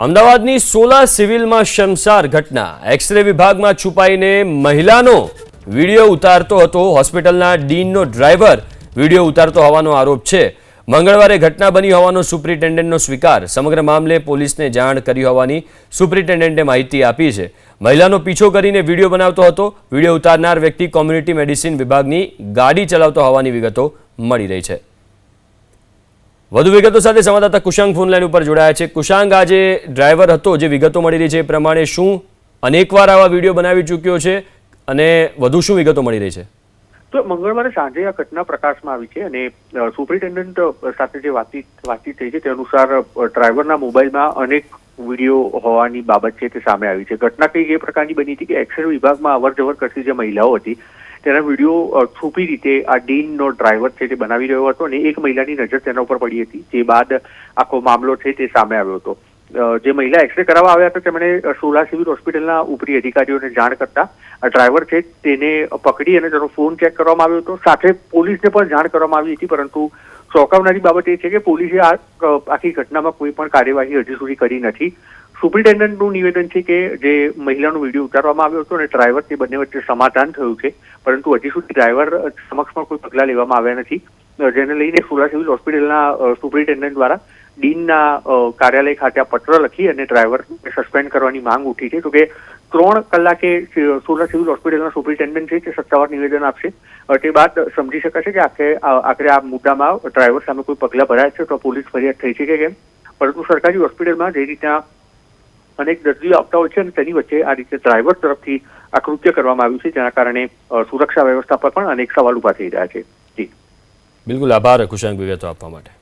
અમદાવાદની સોલા સિવિલમાં શર્મસાર ઘટના એક્સ-રે વિભાગમાં છુપાઈને મહિલાનો વિડિયો ઉતારતો હતો હોસ્પિટલના ડીનનો ડ્રાઈવર વિડિયો ઉતારતો હોવાનો આરોપ છે। મંગળવારે ઘટના બની હોવાનો સુપ્રિન્ટેન્ડન્ટનો સ્વીકાર। સમગ્ર મામલે પોલીસને જાણ કરી હોવાની સુપ્રિન્ટેન્ડન્ટે માહિતી આપી છે। મહિલાનો પીછો કરીને વિડિયો બનાવતો હતો। વિડિયો ઉતારનાર વ્યક્તિ કોમ્યુનિટી મેડિસિન વિભાગની ગાડી ચલાવતો હોવાની વિગતો મળી રહી છે। વધુ વિગતો સાથે સંવાદદાતા કુશાંગ ફોન લાઈન ઉપર જોડાયા છે। કુશાંગ, આ જે ડ્રાઈવર હતો, જે વિગતો મળી રહી છે એ પ્રમાણે શું અનેકવાર આવા વિડીયો બનાવી ચૂક્યો છે અને વધુ શું વિગતો મળી રહી છે? તો મંગળવારે સાંજે આ ઘટના પ્રકાશમાં આવી છે અને સુપ્રિન્ટેન્ડન્ટ સાથે જે વાતચીત થઈ છે તે અનુસાર ડ્રાઈવરના મોબાઈલમાં અનેક વિડીયો હોવાની બાબત છે તે સામે આવી છે। ઘટના કઈ એ પ્રકારની બની હતી કે એક્સ-રે વિભાગમાં અવરજવર કરતી જે મહિલાઓ હતી તેના વિડીયો છુપી રીતે આ ડીનનો ડ્રાઈવર છે તે બનાવી રહ્યો હતો અને એક મહિલાની નજર તેના ઉપર પડી હતી। જે બાદ આખો મામલો છે તે સામે આવ્યો હતો। જે મહિલા એક્સ-રે કરાવવા આવ્યા હતા તેમણે સોલા સિવિલ હોસ્પિટલના ઉપરી અધિકારીઓને જાણ કરતા આ ડ્રાઈવર છે તેને પકડી અને તેનો ફોન ચેક કરવામાં આવ્યો હતો। સાથે પોલીસને પણ જાણ કરવામાં આવી હતી, પરંતુ ચોંકાવનારી બાબત એ છે કે પોલીસે આ આખી ઘટનામાં કોઈ પણ કાર્યવાહી હજી સુધી કરી નથી। સુપ્રિન્ટેન્ડન્ટનું નિવેદન છે કે જે મહિલાનો વિડીયો ઉતારવામાં આવ્યો હતો અને ડ્રાઈવર તે બંને વચ્ચે સમાધાન થયું છે, પરંતુ હજી સુધી ડ્રાઈવર સમક્ષ પણ કોઈ પગલાં લેવામાં આવ્યા નથી। જેને લઈને સોલા સિવિલ હોસ્પિટલના સુપ્રિન્ટેન્ડન્ટ દ્વારા ડીનના કાર્યાલય ખાતે આ પત્ર લખી અને ડ્રાઈવરને સસ્પેન્ડ કરવાની માંગ ઉઠી છે। તો કે 3 કલાકે સોલા સિવિલ હોસ્પિટલના સુપ્રિન્ટેન્ડન્ટ છે તે સત્તાવાર નિવેદન આપશે। તે બાદ સમજી શકાશે કે આખરે આ મુદ્દામાં ડ્રાઈવર સામે કોઈ પગલાં ભરાય છે તો પોલીસ ફરિયાદ થઈ છે કે કેમ। પરંતુ સરકારી હોસ્પિટલમાં જે રીતના અનેક દર્દીઓ આવતા હોય છે અને તેની વચ્ચે આ રીતે ડ્રાઈવર તરફથી આ કૃત્ય કરવામાં આવ્યું છે, જેના કારણે સુરક્ષા વ્યવસ્થા પર પણ અનેક સવાલ ઉભા થઈ રહ્યા છે। જી બિલકુલ, આભાર કુશાંગ વિગતો આપવા માટે।